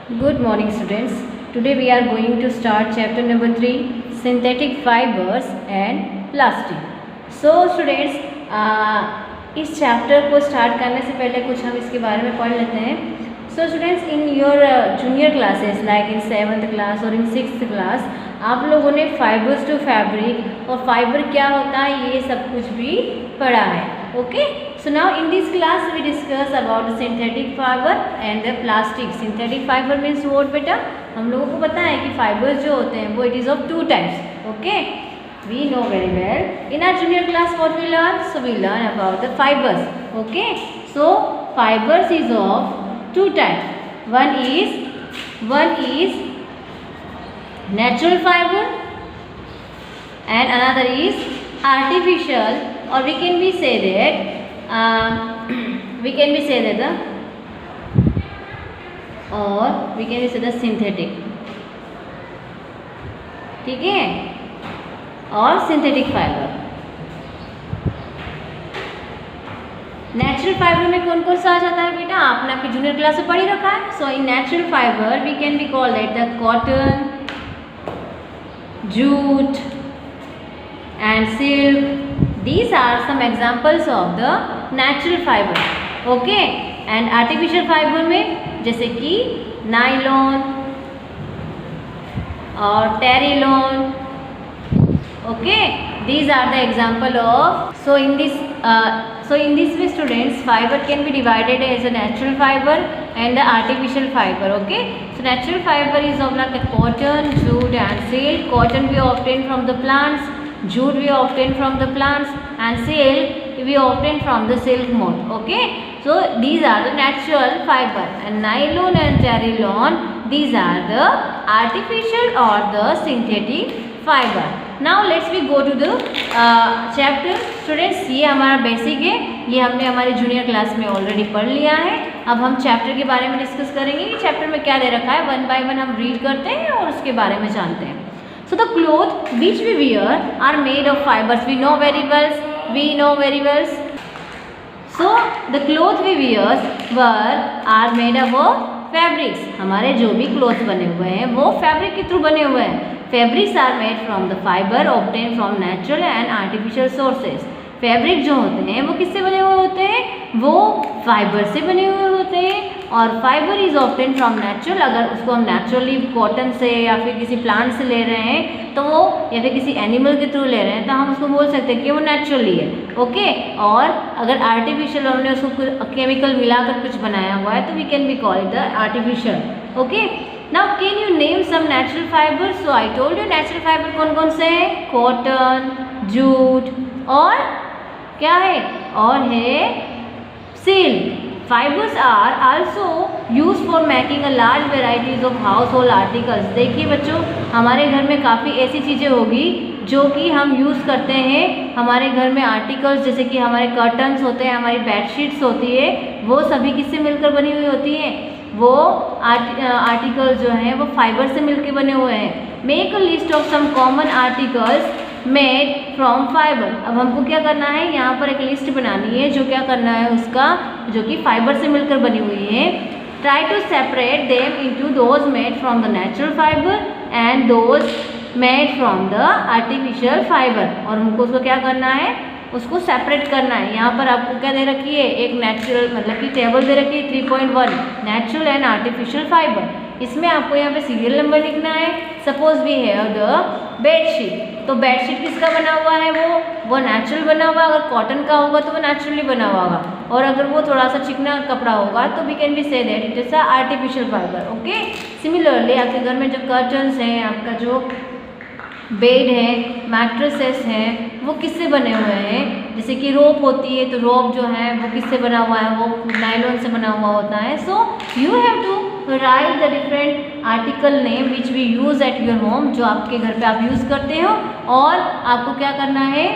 Good morning students. Today we are going to start chapter number 3, synthetic fibers and plastic. So students, इस chapter को start करने से पहले कुछ हम इसके बारे में पढ़ लेते हैं. So students, in your junior classes like in 7th class or in 6th class, आप लोगों ने फाइबर्स टू फैब्रिक और फाइबर क्या होता है ये सब कुछ भी पढ़ा है. Okay, so now in this class we discuss about the synthetic fiber and the plastic. Synthetic fiber means what बेटा? हम लोगों को पता है कि फाइबर्स जो होते हैं वो it is of two types. Okay, we know very well. In our junior class what we learn? So we learn about the fibers. Okay, so fibers is of two types. One is natural fiber and another is artificial, or we can be say that the synthetic. ठीक है, और synthetic fibre. Natural fibre में कौन कौन सा आ जाता है बेटा? आपने आपकी जूनियर क्लास में पढ़ ही रखा है. So in natural fibre we can be call it the cotton, jute and silk. These are some examples of the natural fiber. Okay, and artificial fiber में जैसे कि नायलॉन और terylene. Okay, these are the example of. So in this way students, fiber can be divided as a natural fiber and the artificial fiber. Okay, so natural fiber is of like a cotton, jute and silk. Cotton we obtain from the plants, jute we obtain from the plants, and silk we obtain from the silk moth. Okay, so these are the natural fiber, and nylon and terylon, these are the artificial or the synthetic fiber. Now let's we go to the chapter. Students, ये हमारा basic है, ये हमने हमारे junior class में already पढ़ लिया है. अब हम चैप्टर के बारे में डिस्कस करेंगे कि चैप्टर में क्या दे रखा है. वन बाय वन हम रीड करते हैं और उसके बारे में जानते हैं. So the clothes which we wear are made of fibers. We know very well. So the clothes we wear are made up of fabrics. हमारे जो भी क्लोथ बने हुए हैं वो फैब्रिक के थ्रू बने हुए हैं. Fabrics are made from the fiber obtained from natural and artificial sources. Fabric जो होते हैं वो किससे बने हुए होते हैं? वो फाइबर से बने हुए होते हैं. और fibre is obtain from natural. अगर उसको हम नेचुरली कॉटन से या फिर किसी प्लांट से ले रहे हैं तो वो, या फिर किसी एनिमल के थ्रू ले रहे हैं तो हम उसको बोल सकते हैं कि वो नेचुरली है. ओके, और अगर आर्टिफिशियल हमने उसको केमिकल मिलाकर कुछ बनाया हुआ है तो we can be call it the artificial. Okay, now can you name some natural fibre? So I told you natural fibre कौन कौन से हैं? कॉटन, जूट और क्या है? और है silk. Fibres are also use for making a large varieties of household articles. देखिए बच्चों, हमारे घर में काफ़ी ऐसी चीज़ें होगी जो कि हम यूज़ करते हैं हमारे घर में आर्टिकल्स, जैसे कि हमारे कर्टन्स होते हैं, हमारी बेडशीट्स होती है, वो सभी किससे मिलकर बनी हुई होती हैं? वो आर्टिकल जो हैं वो फाइबर से मिलकर बने हुए हैं. Make a list of some common articles made from fibre. अब हमको क्या करना है? यहाँ पर एक लिस्ट बनानी है जो क्या करना है उसका, जो कि फाइबर से मिलकर बनी हुई है. Try to separate them into those made from the natural fibre and those made from the artificial fibre. और हमको उसको क्या करना है? उसको सेपरेट करना है. यहाँ पर आपको क्या दे रखी है? एक नेचुरल मतलब कि टेबल दे रखी है 3.1 नेचुरल एंड आर्टिफिशियल फाइबर. इसमें आपको यहाँ पे सीरियल नंबर लिखना है. Suppose we have the bedsheet, तो बेडशीट किसका बना हुआ है? वो नेचुरल बना हुआ. अगर कॉटन का होगा तो वो नेचुरली बना हुआ होगा, और अगर वो थोड़ा सा चिकना कपड़ा होगा तो we can be say that it is a artificial fibre. Okay, similarly आपके घर में जो कर्टन्स हैं, आपका जो बेड है, मैट्रेसेस हैं, वो किससे बने हुए हैं? जैसे कि रोप होती है तो रोप जो है वो किससे बना हुआ है? वो नायलॉन से बना हुआ होता है. So you have to write the different article name which we use at your home, जो आपके घर पे आप यूज़ करते हो. और आपको क्या करना है?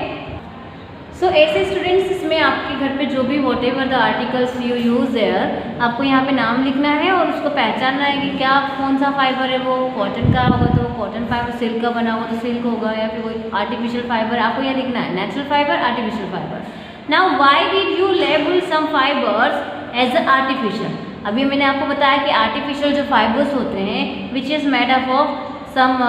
सो ऐसे स्टूडेंट्स, इसमें आपके घर पे जो भी what ever the articles you use their, आपको यहाँ पे नाम लिखना है और उसको पहचानना है कि क्या कौन सा फाइबर है. वो कॉटन का होगा तो कॉटन फाइबर, सिल्क का बना हुआ तो सिल्क होगा, या फिर कोई आर्टिफिशियल फाइबर आपको यहाँ लिखना है. Natural fibre, artificial fibre. Now why did you label some fibers as artificial? अभी मैंने आपको बताया कि आर्टिफिशियल जो फाइबर्स होते हैं which is made up of some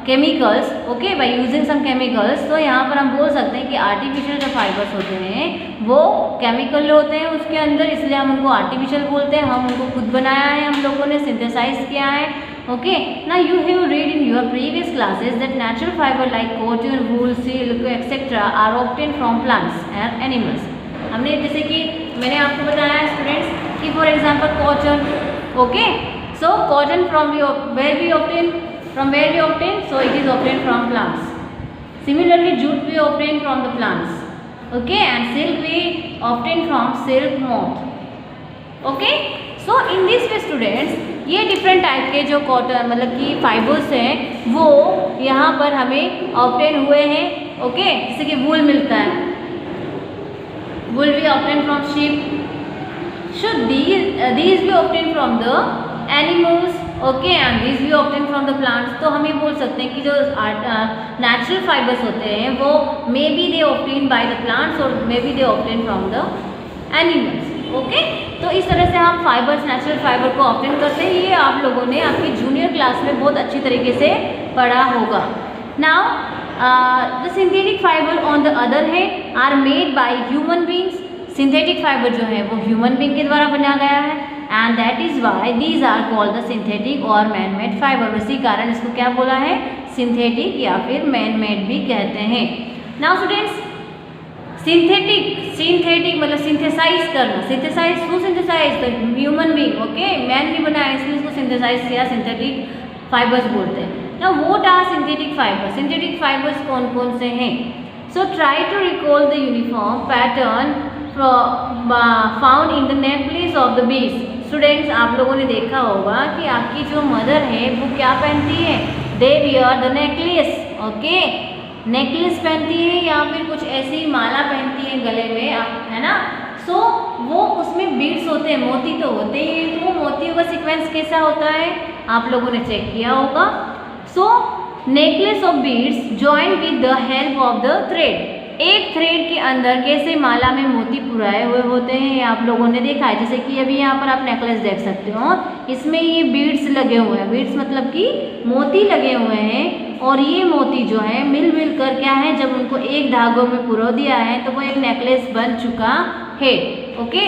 chemicals, okay, by using some chemicals. तो यहाँ पर हम बोल सकते हैं कि आर्टिफिशियल जो फाइबर्स होते हैं वो केमिकल होते हैं उसके अंदर, इसलिए हम उनको आर्टिफिशियल बोलते हैं। हम उनको खुद बनाया है, हम लोगों ने सिंथेसाइज किया है, ओके। ना you have read in your previous classes that natural fibre like cotton, wool, silk etcetera are obtain from plants and animals. हमने जैसे कि मैंने आपको बताया स्टूडेंट्स कि for example cotton, okay, so cotton from where we obtain, from where we obtain, so it is obtained from plants. Similarly jute we obtain from the plants, okay, and silk we obtain from silk moth, okay. So in this way students ये different type के जो cotton मतलब कि fibers हैं वो यहाँ पर हमें obtain हुए हैं, okay। जैसे कि wool मिलता है, wool we obtain from sheep, so these we obtain from the animals, okay, and this we obtain from the plants. तो हम ये बोल सकते हैं कि जो नेचुरल फाइबर्स होते हैं वो may be they obtain by the plants और may be they obtain from the animals, okay. तो इस तरह से हम फाइबर्स, नेचुरल फाइबर को ऑब्टेन करते हैं। ये आप लोगों ने आपकी जूनियर क्लास में बहुत अच्छी तरीके से पढ़ा होगा। Now the synthetic fibre on the other hand are made by human beings. Synthetic fibre जो है वो ह्यूमन बींग के द्वारा बनाया गया है, and that is why these are called the synthetic और मैन मेड फाइबर। इसी कारण इसको क्या बोला है, सिंथेटिक या फिर मैन मेड भी कहते हैं। नाउ स्टूडेंट्स सिंथेटिक मतलब सिंथेसाइज करना, synthesise to synthesise the human being, okay, man भी बनाया इसलिए इसको सिंथेसाइज किया, सिंथेटिक फाइबर्स बोलते हैं। Now what are synthetic fibres, synthetic fibres कौन कौन से हैं। So try to recall the uniform pattern found in the necklace of the beads. Students आप लोगों ने देखा होगा कि आपकी जो मदर है वो क्या पहनती है, they wear the necklace, okay, necklace पहनती है या फिर कुछ ऐसी माला पहनती है गले में, है ना। सो वो उसमें बीड्स होते हैं, मोती तो होते ही हैं। तो मोतियों का सीक्वेंस कैसा होता है आप लोगों ने चेक किया होगा। So necklace of beads join with the help of the thread. एक थ्रेड के अंदर कैसे माला में मोती पुराए हुए होते हैं आप लोगों ने देखा है। जैसे कि अभी यहाँ पर आप नेकलेस देख सकते हो, इसमें ये बीड्स लगे हुए हैं, बीड्स मतलब कि मोती लगे हुए हैं, और ये मोती जो है मिल कर क्या है, जब उनको एक धागों में पुरो दिया है तो वो एक नेकलेस बन चुका है, ओके।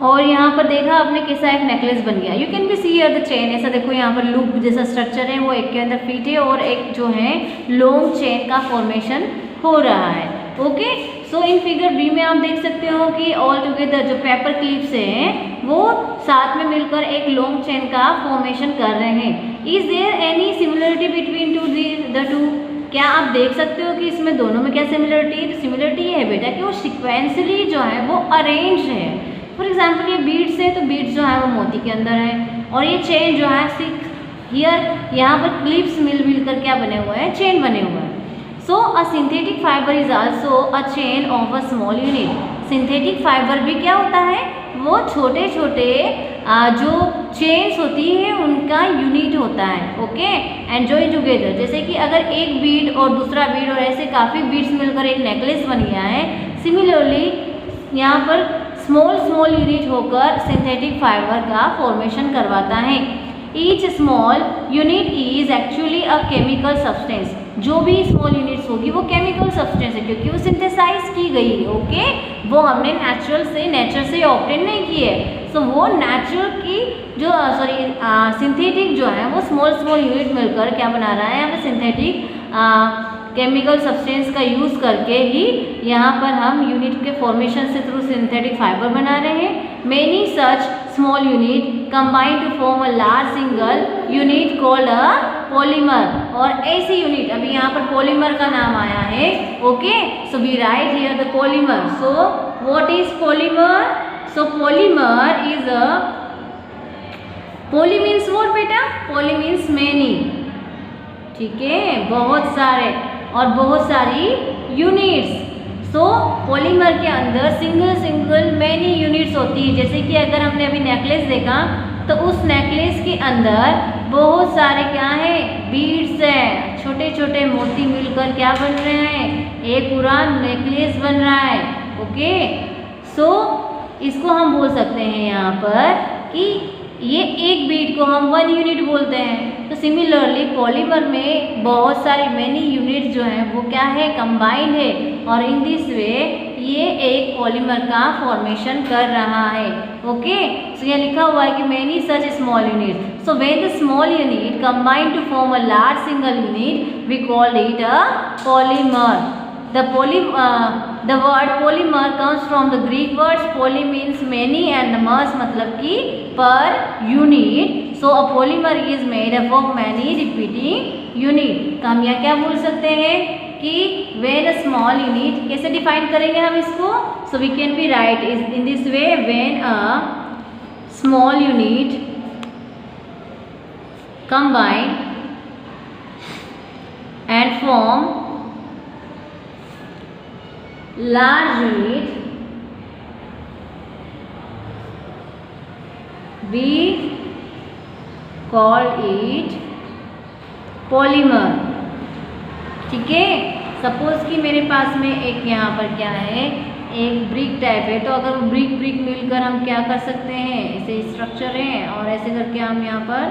और यहाँ पर देखा आपने कैसा एक नेकलेस बन गया। You can be see here the chain, ऐसा देखो यहाँ पर लूप जैसा स्ट्रक्चर है, वो एक के अंदर फिट है और एक जो है लॉन्ग चेन का फॉर्मेशन हो रहा है, okay. So in figure B में आप देख सकते हो कि ऑल टुगेदर जो पेपर क्लिप्स हैं वो साथ में मिलकर एक लॉन्ग चेन का फॉर्मेशन कर रहे हैं। Is there any similarity between the two, क्या आप देख सकते हो कि इसमें दोनों में क्या सिमिलरिटी है। तो सिमिलरिटी ये है बेटा कि वो सिक्वेंसली जो है वो अरेंज है। फॉर एग्जाम्पल ये बीड्स है तो बीड्स जो है वो मोती के अंदर है, और ये चेन जो है हियर यहाँ पर क्लिप्स मिल कर क्या बने हुए हैं, चेन बने हुए हैं। So a synthetic fiber is also a chain of a small unit. Synthetic fiber भी क्या होता है, वो छोटे छोटे जो चेन्स होती है उनका यूनिट होता है, ओके, एंड जॉइन टुगेदर। जैसे कि अगर एक बीड और दूसरा बीड और ऐसे काफ़ी बीड्स मिलकर एक नेकलेस बन गया है, सिमिलरली यहाँ पर स्मॉल यूनिट होकर सिंथेटिक फाइबर का फॉर्मेशन करवाता है। Each small unit is actually a chemical substance. जो भी स्मॉल यूनिट्स होगी वो केमिकल सब्सटेंस है क्योंकि वो सिंथेसाइज की गई है, ओके। वो हमने नेचर से ऑब्टेन नहीं की है। सो वो नेचुरल की जो सिंथेटिक जो है वो स्मॉल यूनिट मिलकर क्या बना रहा है, यहाँ पे सिंथेटिक केमिकल सब्सटेंस का यूज़ करके ही यहाँ पर हम यूनिट के फॉर्मेशन से थ्रू सिंथेटिक फाइबर बना रहे हैं। Many such small unit combine to form a large single unit called a polymer. और ऐसी यूनिट अभी यहाँ पर पॉलीमर का नाम आया है, okay. So we write here the polymer. So what is polymer? So polymer is a, poly means what बेटा? पॉली मीन्स मेनी, ठीक है, बहुत सारे और बहुत सारी यूनिट्स। सो पॉलीमर के अंदर सिंगल मेनी यूनिट्स होती है। जैसे कि अगर हमने अभी नेकलेस देखा तो उस नेकलेस के अंदर बहुत सारे क्या है, बीड्स हैं, छोटे छोटे मोती मिलकर क्या बन रहे हैं, एक पूरा नेकलेस बन रहा है, ओके। सो इसको हम बोल सकते हैं यहाँ पर कि ये एक बीट को हम 1 यूनिट बोलते हैं। तो सिमिलरली पॉलीमर में बहुत सारी मेनी यूनिट जो हैं वो क्या है, कंबाइंड है, और इन दिस वे ये एक पॉलीमर का फॉर्मेशन कर रहा है। ओके, सो यहाँ लिखा हुआ है कि many such small unit. So when the small unit combine to form a large single unit we call it a polymer. The word polymer comes from the Greek words poly means many and mers मतलब कि per unit. So a polymer is made up of many repeating unit. तो हम यहाँ क्या बोल सकते हैं कि when a small unit, कैसे डिफाइन करेंगे हम इसको? So we can be write in this way, when a small unit combine and form large unit we call it polymer। ठीक है, सपोज कि मेरे पास में एक यहाँ पर क्या है, एक ब्रिक टाइप है, तो अगर ब्रिक मिलकर हम क्या कर सकते हैं, ऐसे स्ट्रक्चर है और ऐसे करके हम यहाँ पर,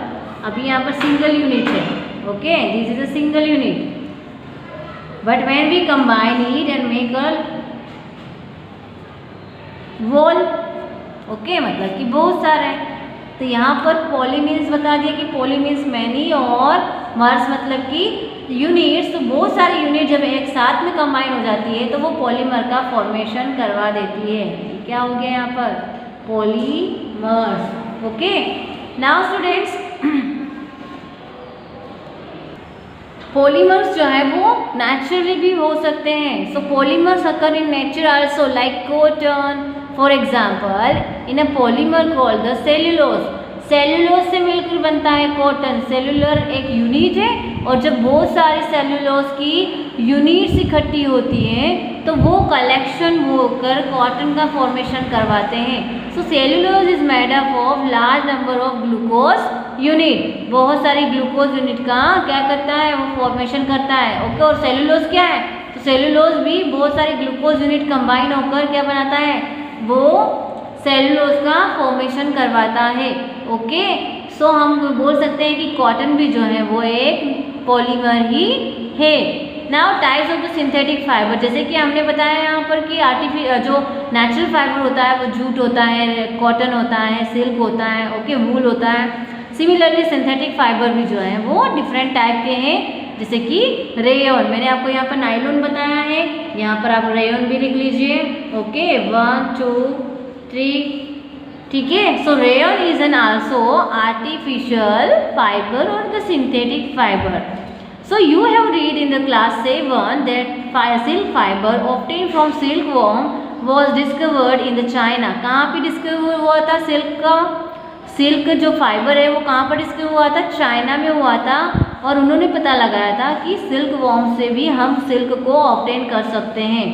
अभी यहाँ पर सिंगल यूनिट है, okay, this is a single unit, but when we combine it and make a wall, okay, मतलब कि बहुत सारे हैं। तो यहाँ पर पॉली मीन्स बता दिया कि पॉली मीन्स मैनी और मर्स मतलब कि यूनिट्स। तो बहुत सारी यूनिट जब एक साथ में कंबाइन हो जाती है तो वो पॉलीमर का फॉर्मेशन करवा देती है। क्या हो गया यहाँ पर, polymers. Okay, now students, polymers जो है वो नेचुरली भी हो सकते हैं। So polymers occur in nature also like cotton. For example, in a polymer called the cellulose, cellulose से मिलकर बनता है कॉटन। सेल्यूलर एक यूनिट है और जब बहुत सारी सेल्यूलोज की यूनिट्स इकट्ठी होती हैं तो वो कलेक्शन होकर कॉटन का फॉर्मेशन करवाते हैं। So cellulose is made up of large number of glucose unit, बहुत सारी ग्लूकोज यूनिट का क्या करता है, वो फॉर्मेशन करता है। ओके, और सेल्यूलोज क्या है, तो सेल्यूलोज भी बहुत सारी ग्लूकोज यूनिट कंबाइन होकर क्या बनाता है, वो सेल्यूलोज का फॉर्मेशन करवाता है। ओके, सो हम बोल सकते हैं कि कॉटन भी जो है वो एक पॉलीमर ही है। Now types of the synthetic fibre, जैसे कि हमने बताया यहाँ पर कि जो नेचुरल फाइबर होता है वो जूट होता है, कॉटन होता है, सिल्क होता है, ओके, वूल होता है। सिमिलरली सिंथेटिक फाइबर भी जो है वो डिफरेंट टाइप के हैं, जैसे कि रेयन, मैंने आपको यहाँ पर नायलॉन बताया है, यहाँ पर आप रेयन भी लिख लीजिए। ओके, 1 2 3, ठीक है। So rayon is an also artificial fibre और the synthetic fiber. So you have read in the class 7 that silk fiber obtained from silkworm was discovered in the China। कहाँ पे डिस्कवर हुआ था सिल्क का, silk जो fibre है वो कहाँ पर डिस्कवर हुआ था, चाइना में हुआ था। और उन्होंने पता लगाया था कि सिल्क वॉर्म से भी हम सिल्क को ऑब्टेन कर सकते हैं।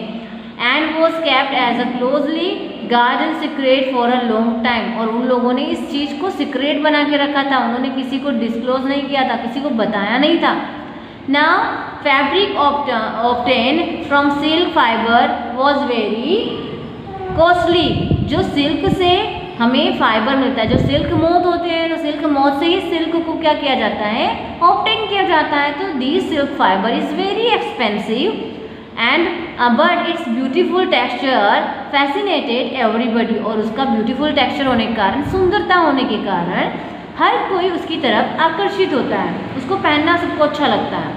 And was kept as a closely garden secret for a long time, और उन लोगों ने इस चीज़ को सीक्रेट बना के रखा था, उन्होंने किसी को डिस्क्लोज नहीं किया था, किसी को बताया नहीं था। Now fabric obtained from silk fiber was very costly। जो सिल्क से हमें फाइबर मिलता है, जो सिल्क मोथ होते हैं, तो सिल्क मोथ से ही सिल्क को क्या किया जाता है, ऑब्टेन किया जाता है। तो this silk fibre is very expensive and but it's beautiful texture fascinated everybody, और उसका ब्यूटीफुल टेक्सचर होने के कारण, सुंदरता होने के कारण हर कोई उसकी तरफ आकर्षित होता है, उसको पहनना सबको अच्छा लगता है।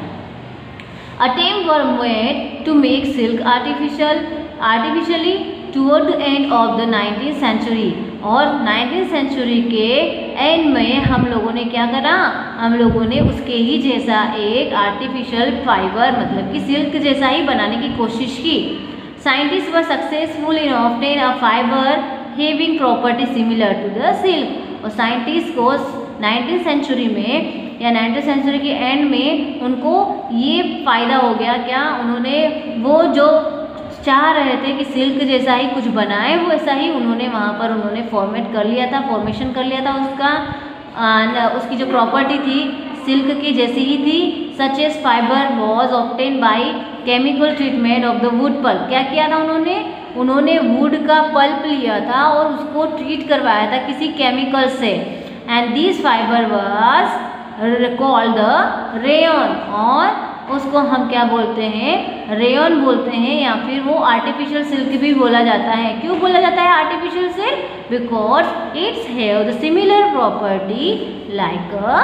Attempts were made to make silk artificially toward the end of the 19th century, और 19th सेंचुरी के एंड में हम लोगों ने क्या करा, हम लोगों ने उसके ही जैसा एक आर्टिफिशियल फाइबर मतलब कि सिल्क जैसा ही बनाने की कोशिश की। Scientist were successful in obtain a fibre having property similar to the silk, और साइंटिस्ट को 19th सेंचुरी में या 19th सेंचुरी के एंड में उनको ये फ़ायदा हो गया, क्या, उन्होंने वो जो चाह रहे थे कि सिल्क जैसा ही कुछ बनाए, वो ऐसा ही उन्होंने वहाँ पर उन्होंने फॉर्मेट कर लिया था, फॉर्मेशन कर लिया था उसका। उसकी जो प्रॉपर्टी थी सिल्क की जैसी ही थी। Such as fibre was obtain by chemical treatment of the wood pulp, क्या किया था उन्होंने, उन्होंने वुड का पल्प लिया था और उसको ट्रीट करवाया था किसी केमिकल से, and this fibre was called the rayon, और उसको हम क्या बोलते हैं, रेयन बोलते हैं, या फिर वो आर्टिफिशियल सिल्क भी बोला जाता है। क्यों बोला जाता है artificial silk? Because it's have the similar property like a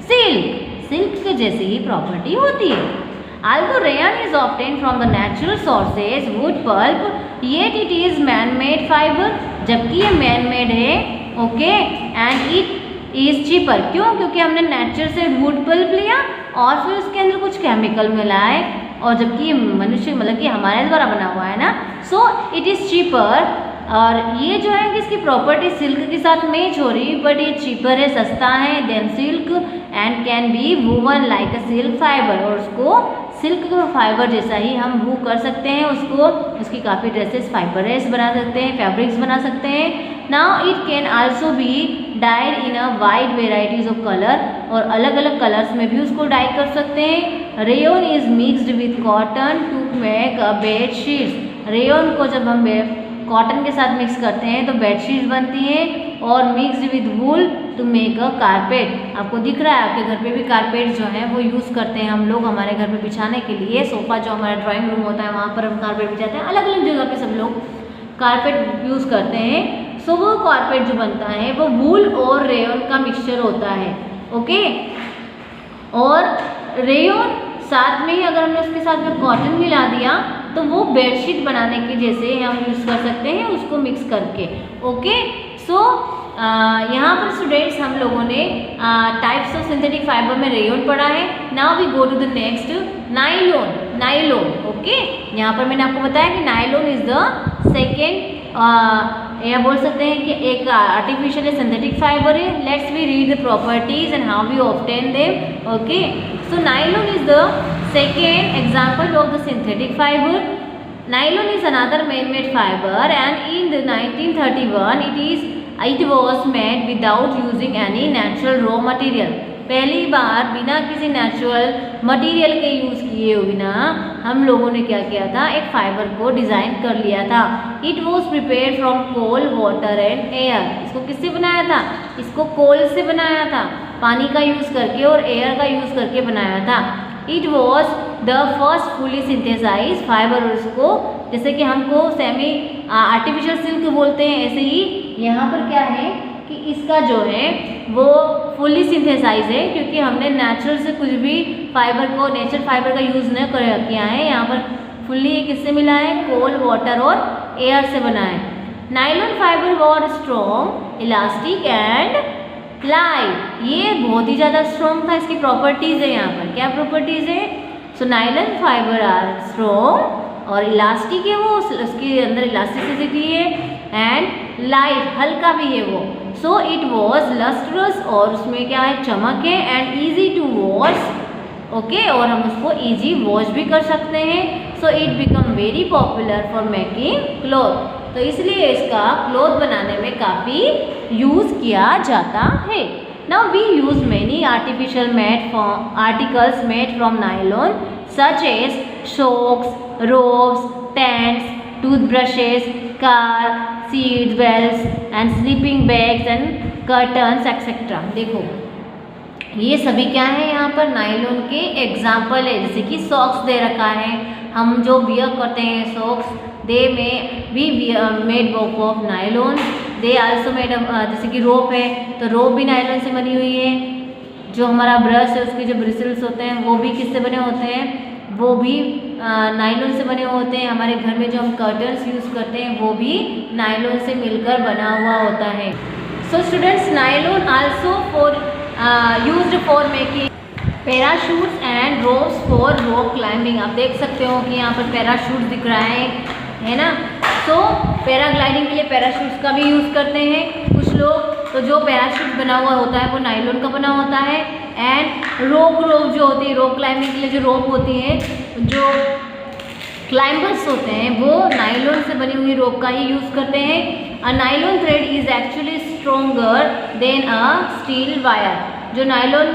silk, silk के जैसी ही प्रॉपर्टी होती है। Although rayon is obtained from the natural sources, wood pulp, yet it is man-made fiber, जबकि ये man-made है, okay, and it is cheaper। क्यों? क्योंकि हमने नेचर से वुड पल्प लिया और फिर उसके अंदर कुछ केमिकल मिलाए, और जबकि ये मनुष्य मतलब कि हमारे द्वारा बना हुआ है ना, सो इट इज़ चीपर। और ये जो है कि इसकी प्रॉपर्टी सिल्क के साथ मैच हो रही, बट ये चीपर है, सस्ता है then silk, and can be woven like a silk fibre, और उसको सिल्क फाइबर जैसा ही हम वू कर सकते हैं उसको, उसकी काफ़ी ड्रेसेस फाइबरस बना सकते हैं, फैब्रिक्स बना सकते हैं। Now it can also be died in a wide varieties of colour, और अलग अलग कलर्स में भी उसको डाई कर सकते हैं। Rayon is mixed with cotton to make a bed sheets. Rayon को जब हम कॉटन के साथ मिक्स करते हैं तो बेडशीट बनती हैं, और mixed with wool to make a carpet. आपको दिख रहा है आपके घर पे भी कारपेट जो है वो यूज़ करते हैं हम लोग हमारे घर पे बिछाने के लिए। सोफ़ा जो हमारा ड्राइंग रूम होता है वहाँ पर हम कारपेट बिछाते हैं, अलग अलग जगह पे सब लोग कारपेट यूज़ करते हैं। सो वो कारपेट जो बनता है वो वूल और रेयन का मिक्सचर होता है, ओके। और रेयन साथ में ही अगर हमने उसके साथ में कॉटन मिला दिया तो वो बेडशीट बनाने के जैसे हम यूज़ कर सकते हैं उसको मिक्स करके, ओके। सो यहाँ पर स्टूडेंट्स हम लोगों ने टाइप्स ऑफ सिंथेटिक फाइबर में रेयन पढ़ा है। Now we go to the next, nylon. Nylon, okay. यहाँ पर मैंने आपको बताया कि नाइलॉन इज द सेकेंड, या बोल सकते हैं कि एक आर्टिफिशियल सिंथेटिक फाइबर है। Let's we read the properties and how we obtain them, okay. So nylon is the second example of the synthetic fiber. Nylon is another man-made fiber, and in the 1931 it was made without using any natural raw material. पहली बार बिना किसी natural material के use किए बिना हम लोगों ने क्या किया था, एक फाइबर को डिज़ाइन कर लिया था। It was prepare from coal, water and air. इसको किससे बनाया था? इसको कोल से बनाया था, पानी का यूज़ करके और एयर का यूज़ करके बनाया था। It was the first fully synthesize fibre, और इसको जैसे कि हमको सेमी आर्टिफिशियल सिल्क बोलते हैं, ऐसे ही यहाँ पर क्या है कि इसका जो है वो फुली सिंथेसाइज है, क्योंकि हमने नेचुरल से कुछ भी फाइबर को, नेचुरल फाइबर का यूज़ न किया है। यहाँ पर फुल्ली किससे मिला है? कोल, वाटर और एयर से बना है। Nylon fibre war strong, elastic and light. ये बहुत ही ज़्यादा स्ट्रॉन्ग था। इसकी प्रॉपर्टीज़ है यहाँ पर, क्या प्रॉपर्टीज़ है? सो नाइलॉन फाइबर आर स्ट्रॉन्ग, और इलास्टिक है वो, उसके अंदर इलास्टिसिटी है, एंड लाइट, हल्का भी है वो। सो इट वॉज लस्ट्रस, और उसमें क्या है? चमक है, and easy to wash, okay, और हम उसको ईजी वॉश भी कर सकते हैं। So it become very popular for making cloth. तो इसलिए इसका क्लॉथ बनाने में काफ़ी यूज़ किया जाता है। Now we use many artificial articles made from nylon such as socks, robes, tents, toothbrushes, car seats, belts and sleeping bags and curtains etcetera. देखो ये सभी क्या है? यहाँ पर नाइलॉन के एग्जाम्पल है। जैसे कि सॉक्स दे रखा है, हम जो वियर करते हैं सॉक्स, दे में be made of nylon. They also made, जैसे कि रोप है तो रोप भी नाइलॉन से बनी हुई है। जो हमारा ब्रश है उसके जो ब्रिसल्स होते हैं वो भी किससे बने होते हैं? वो भी नाइलॉन से बने होते हैं। हमारे घर में जो हम कर्टन्स यूज़ करते हैं वो भी नाइलॉन से मिलकर बना हुआ होता है। So students, nylon also for used for making parachutes and ropes for rock climbing. आप देख सकते हो कि यहाँ पर पैराशूट दिख रहा है ना। तो पैराग्लाइडिंग के लिए पैराशूट्स का भी यूज़ करते हैं कुछ लोग। तो जो पैराशूट बना हुआ होता है वो नाइलॉन का बना होता है। एंड रोप जो होती है, रॉक क्लाइंबिंग के लिए जो रोप होती है, जो क्लाइंबर्स होते हैं वो नाइलॉन से बनी हुई रोप का ही यूज़ करते हैं। A nylon thread is actually stronger than a steel wire. जो नाइलॉन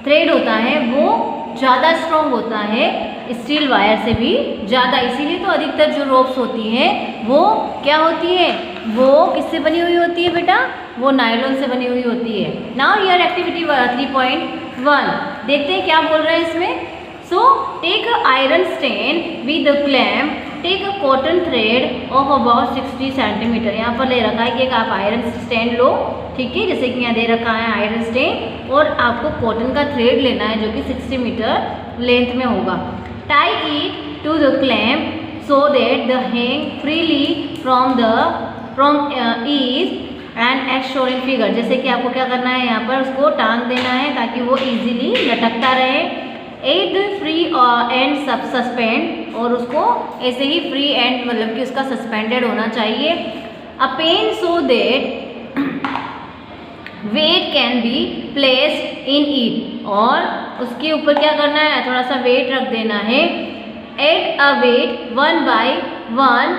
थ्रेड होता है वो ज़्यादा स्ट्रॉन्ग होता है स्टील वायर से भी ज़्यादा, इसीलिए तो अधिकतर जो रोप्स होती हैं वो क्या होती है, वो किससे बनी हुई होती है बेटा, वो नायलॉन से बनी हुई होती है। नाउ हियर एक्टिविटी 3.1 देखते हैं क्या बोल रहे हैं इसमें। So take a iron stand with a clamp, take a cotton thread of about 60 centimetre. यहाँ पर ले रखा है कि एक आप आयरन स्टैंड लो, ठीक है, जैसे कि यहाँ दे रखा है आयरन स्टैंड, और आपको कॉटन का थ्रेड लेना है जो कि 60 मीटर लेंथ में होगा। Tie it to the clamp so that the hang freely from its end as shown in figure. जैसे कि आपको क्या करना है, यहाँ पर उसको टांग देना है ताकि वो इजीली लटकता रहे। At the free and suspend, और उसको ऐसे ही फ्री एंड मतलब कि उसका सस्पेंडेड होना चाहिए। A pen so that weight can be placed in it, और उसके ऊपर क्या करना है, थोड़ा सा वेट रख देना है। Add a weight 1 by 1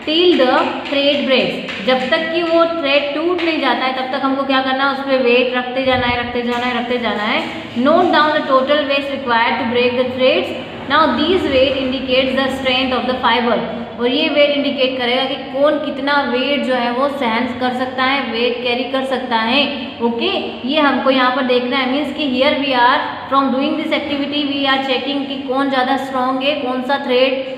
till the thread breaks, जब तक कि वो थ्रेड टूट नहीं जाता है तब तक हमको क्या करना है, उस पर वेट रखते जाना है, रखते जाना है, रखते जाना है। Note down the total weight required to break the threads. Now these weight indicates the strength of the fibre, और ये वेट इंडिकेट करेगा कि कौन कितना वेट जो है वो सहन कर सकता है, वेट कैरी कर सकता है। ओके, ये हमको यहाँ पर देखना है। मीन्स कि here we are from doing this activity we are checking कि कौन ज़्यादा स्ट्रॉन्ग है, कौन सा थ्रेड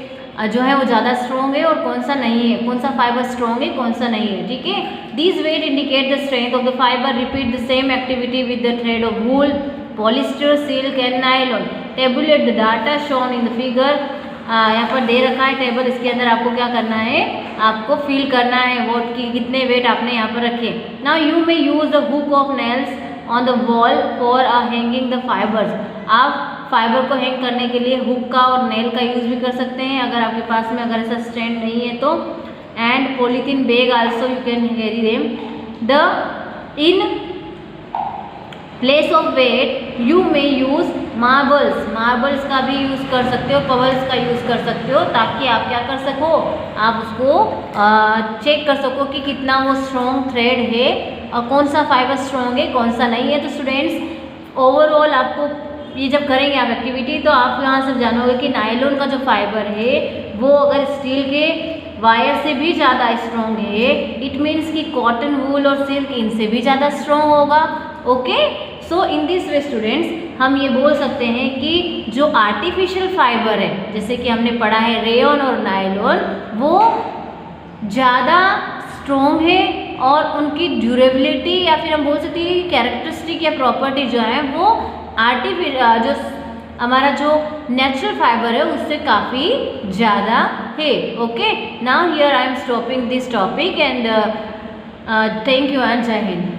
जो है वो ज़्यादा स्ट्रॉन्ग है और कौन सा नहीं है, कौन सा फाइबर स्ट्रॉन्ग है, कौन सा नहीं है, ठीक है। This weight indicate the strength of the fibre. Repeat the same activity with the thread of wool, polyester, silk and nylon. Tabulate the data shown in the figure. यहाँ पर दे रखा है टेबल, इसके अंदर आपको क्या करना है, आपको फिल करना है वोट की कितने वेट आपने यहाँ पर रखे। Now you may use the hook of nails on the wall for hanging the fibres. आप फाइबर को हैंग करने के लिए हुक का और नेल का यूज़ भी कर सकते हैं अगर आपके पास में अगर ऐसा स्टैंड नहीं है तो। And polythene bag also you can carry them. The in place of weight you may use marbles, marbles का भी यूज़ कर सकते हो, पवल्स का यूज़ कर सकते हो, ताकि आप क्या कर सको, आप उसको चेक कर सको कि कितना वो स्ट्रॉन्ग थ्रेड है और कौन सा फाइबर स्ट्रॉन्ग है, कौन सा नहीं है। तो स्टूडेंट्स ओवरऑल आपको ये जब करेंगे आप एक्टिविटी तो आप यहाँ से जानोगे कि नायलॉन का जो फाइबर है वो अगर स्टील के वायर से भी ज़्यादा स्ट्रॉन्ग है, इट मीन्स कि कॉटन, वूल और सिल्क इनसे भी ज़्यादा स्ट्रॉन्ग होगा। Okay, so in this way students हम ये बोल सकते हैं कि जो आर्टिफिशियल फाइबर है, जैसे कि हमने पढ़ा है रेयॉन और नायलॉन, वो ज़्यादा स्ट्रॉन्ग है और उनकी ड्यूरेबिलिटी या फिर हम बोल सकते हैं कैरेक्टरिस्टिक या प्रॉपर्टी जो है वो जो हमारा जो नेचुरल फाइबर है उससे काफ़ी ज़्यादा है। Okay, now here I am stopping this topic and thank you and जय हिंद।